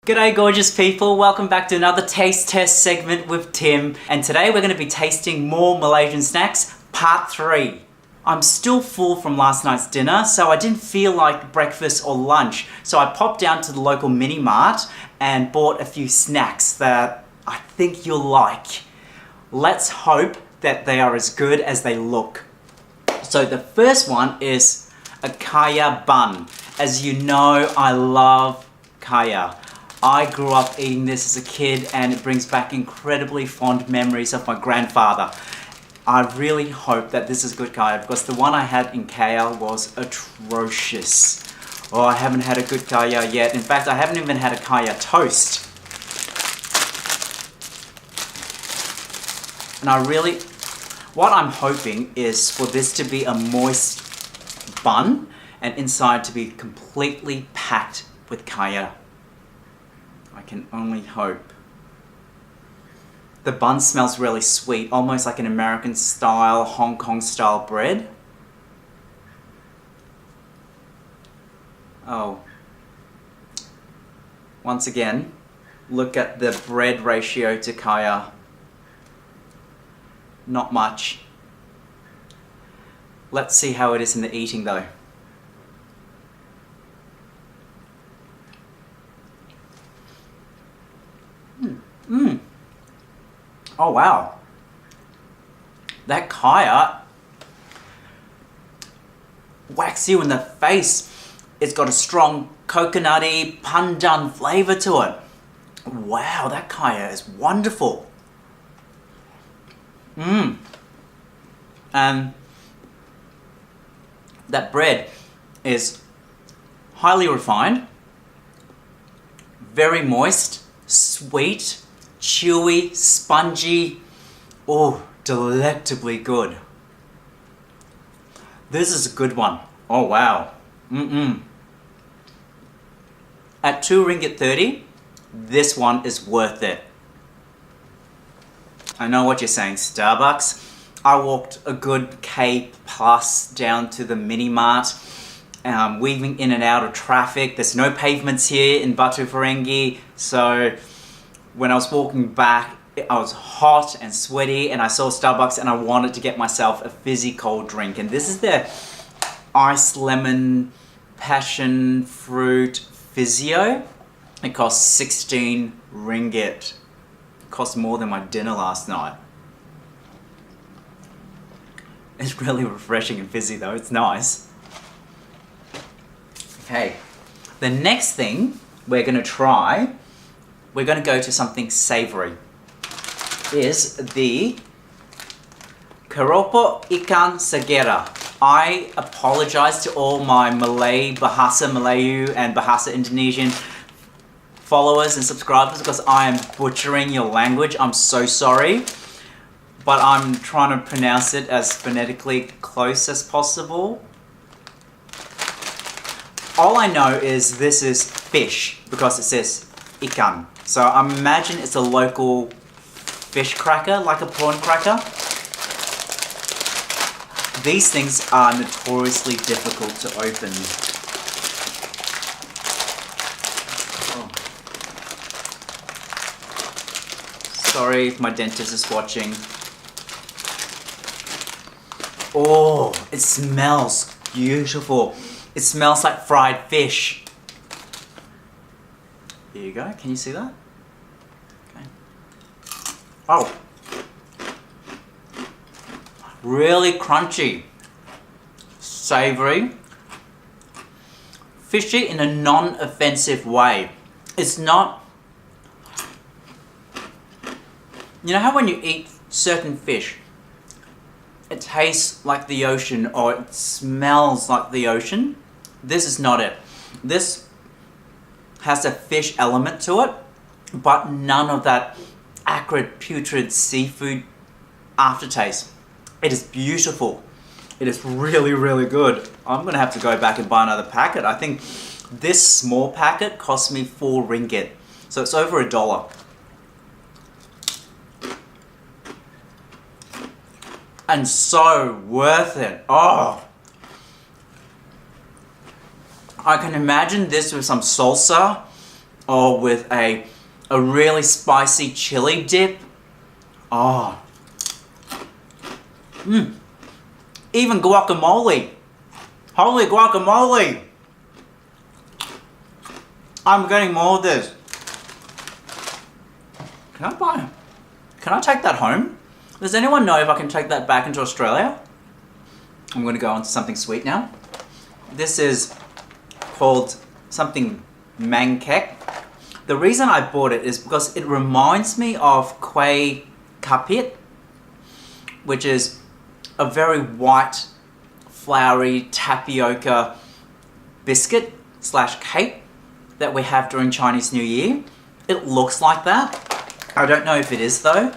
G'day gorgeous people, welcome back to another taste test segment with Tim, and today we're going to be tasting more Malaysian snacks, part 3. I'm still full from last night's dinner, so I didn't feel like breakfast or lunch, so I popped down to the local mini-mart and bought a few snacks that I think you'll like. Let's hope that they are as good as they look. So the first one is a kaya bun. As you know, I love kaya. I grew up eating this as a kid and it brings back incredibly fond memories of my grandfather. I really hope that this is good kaya because the one I had in KL was atrocious. Oh, I haven't had a good kaya yet. In fact, I haven't even had a kaya toast. And what I'm hoping is for this to be a moist bun and inside to be completely packed with kaya. I can only hope. The bun smells really sweet, almost like an American style, Hong Kong style bread. Oh. Once again, look at the bread ratio to kaya. Not much. Let's see how it is in the eating though. Oh wow, that kaya whacks you in the face. It's got a strong coconutty, pandan flavour to it. Wow, that kaya is wonderful. And that bread is highly refined, very moist, sweet, chewy, spongy. Oh, delectably good. This is a good one. Oh wow. At 2 ringgit 30, this one is worth it. I know what you're saying, Starbucks. I walked a good K plus down to the mini-mart, weaving in and out of traffic. There's no pavements here in Batu Ferrenghi, so when I was walking back, I was hot and sweaty and I saw Starbucks and I wanted to get myself a fizzy cold drink. And this is their iced lemon passion fruit Physio. It costs 16 ringgit. It cost more than my dinner last night. It's really refreshing and fizzy though, it's nice. Okay, the next thing we're going to try, we're going to go to something savoury, is the Karapa ikan segera. I apologise to all my Malay, Bahasa Melayu and Bahasa Indonesian followers and subscribers because I am butchering your language. I'm so sorry. But I'm trying to pronounce it as phonetically close as possible. All I know is this is fish because it says ikan. So I imagine it's a local fish cracker, like a prawn cracker. These things are notoriously difficult to open. Oh. Sorry if my dentist is watching. Oh, it smells beautiful. It smells like fried fish. Here you go, can you see that? Okay. Oh. Really crunchy. Savoury. Fishy in a non-offensive way. It's not... You know how when you eat certain fish, it tastes like the ocean or it smells like the ocean? This is not it. This has a fish element to it, but none of that acrid, putrid seafood aftertaste. It is beautiful. It is really, really good. I'm gonna have to go back and buy another packet. I think this small packet cost me 4 ringgit. So it's over $1. And so worth it. Oh, I can imagine this with some salsa or with a really spicy chili dip. Oh. Even guacamole. Holy guacamole. I'm getting more of this. Can I take that home? Does anyone know if I can take that back into Australia? I'm going to go on to something sweet now. This is called something mangkek. The reason I bought it is because it reminds me of kuih kapit, which is a very white, floury tapioca biscuit / cake that we have during Chinese New Year. It looks like that. I don't know if it is though.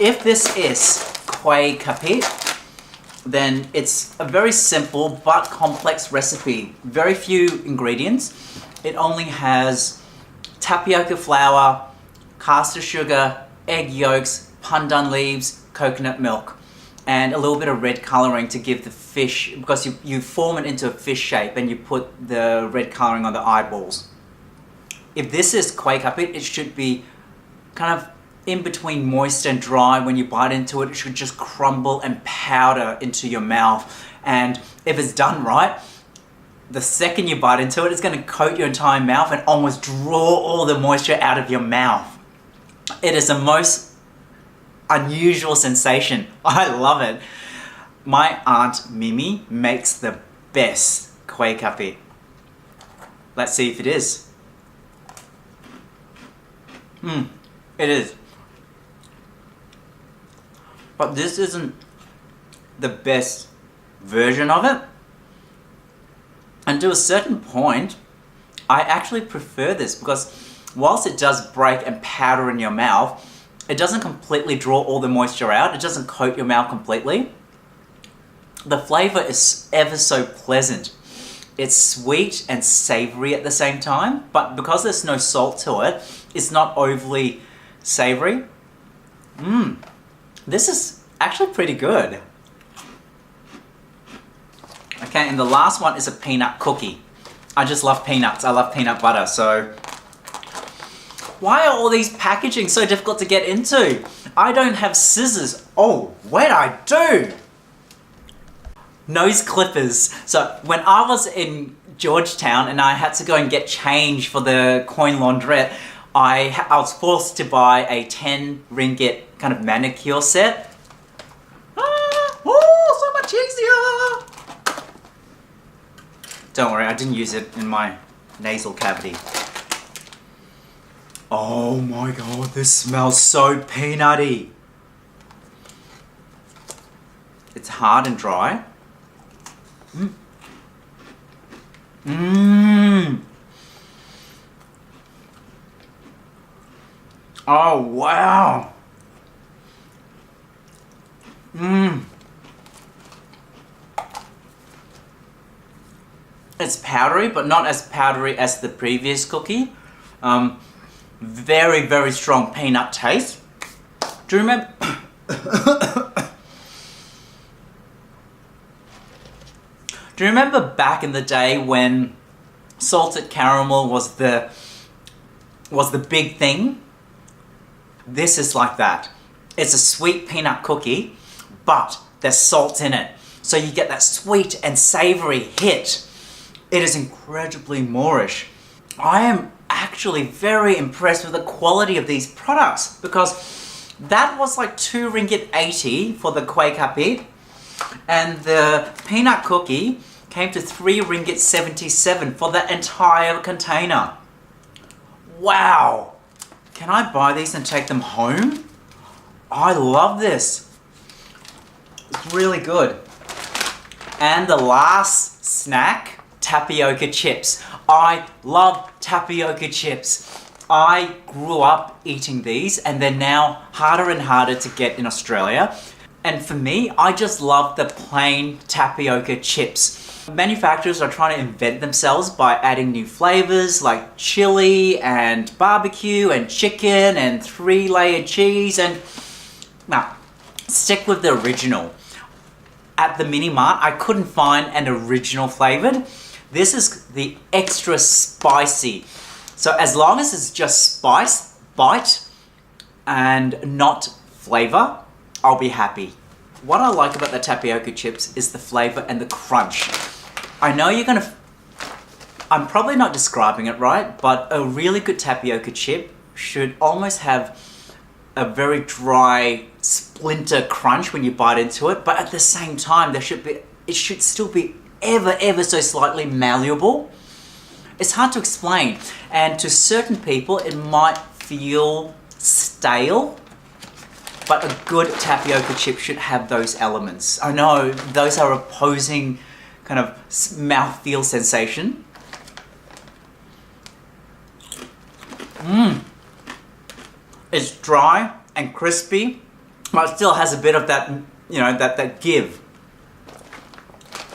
If this is kuih kapit, then it's a very simple but complex recipe. Very few ingredients. It only has tapioca flour, caster sugar, egg yolks, pandan leaves, coconut milk, and a little bit of red colouring to give the fish, because you form it into a fish shape and you put the red colouring on the eyeballs. If this is kuih kapit, it should be kind of in between moist and dry. When you bite into it, it should just crumble and powder into your mouth. And if it's done right, the second you bite into it, it's going to coat your entire mouth and almost draw all the moisture out of your mouth. It is the most unusual sensation. I love it. My aunt Mimi makes the best kuih kapit. Let's see if it is. It is. But this isn't the best version of it. And to a certain point, I actually prefer this, because whilst it does break and powder in your mouth, it doesn't completely draw all the moisture out. It doesn't coat your mouth completely. The flavour is ever so pleasant. It's sweet and savoury at the same time, but because there's no salt to it, it's not overly savoury. This is actually pretty good. Okay, and the last one is a peanut cookie. I just love peanuts. I love peanut butter, so... Why are all these packaging so difficult to get into? I don't have scissors. Oh, wait, I do! Nose clippers. So when I was in Georgetown and I had to go and get change for the coin laundrette, I was forced to buy a 10 ringgit kind of manicure set. So much easier! Don't worry, I didn't use it in my nasal cavity. Oh my god, this smells so peanutty. It's hard and dry. Oh wow. It's powdery, but not as powdery as the previous cookie. Very, very strong peanut taste. Do you remember? Do you remember back in the day when salted caramel was the big thing? This is like that. It's a sweet peanut cookie, but there's salt in it. So you get that sweet and savoury hit. It is incredibly Moorish. I am actually very impressed with the quality of these products, because that was like 2 ringgit 80 for the kuih kapit, and the peanut cookie came to 3 ringgit 77 for the entire container. Wow! Can I buy these and take them home? I love this. It's really good. And the last snack, tapioca chips. I love tapioca chips. I grew up eating these, and they're now harder and harder to get in Australia. And for me, I just love the plain tapioca chips. Manufacturers are trying to invent themselves by adding new flavors like chili and barbecue and chicken and 3-layer cheese, and now stick with the original. at the mini-mart, I couldn't find an original flavored. This is the extra spicy. So as long as it's just spice, bite, and not flavor, I'll be happy. What I like about the tapioca chips is the flavor and the crunch. I know you're gonna, I'm probably not describing it right, but a really good tapioca chip should almost have a very dry splinter crunch when you bite into it, but at the same time, it should still be ever so slightly malleable. It's hard to explain, and to certain people it might feel stale, but a good tapioca chip should have those elements. I know those are opposing kind of mouthfeel sensation. It's dry and crispy, but it still has a bit of that, that give.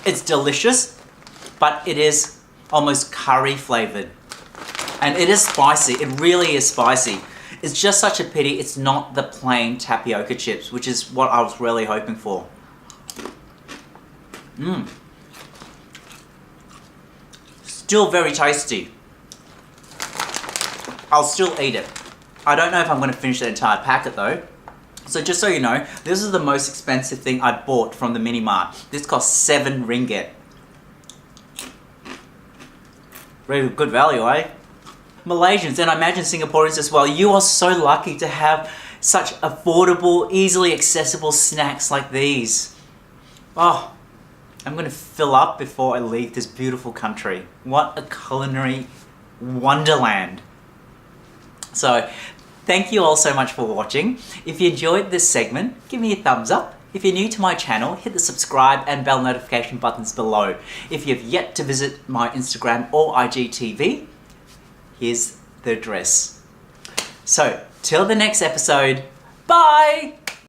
It's delicious, but it is almost curry flavored. And it is spicy, it really is spicy. It's just such a pity it's not the plain tapioca chips, which is what I was really hoping for. Still very tasty. I'll still eat it. I don't know if I'm going to finish the entire packet though. So just so you know, this is the most expensive thing I bought from the mini-mart. This cost 7 ringgit. Really good value, eh? Malaysians, and I imagine Singaporeans as well, you are so lucky to have such affordable, easily accessible snacks like these. Oh, I'm going to fill up before I leave this beautiful country. What a culinary wonderland. So, thank you all so much for watching. If you enjoyed this segment, give me a thumbs up. If you're new to my channel, hit the subscribe and bell notification buttons below. If you've yet to visit my Instagram or IGTV, here's the address. So, till the next episode, bye!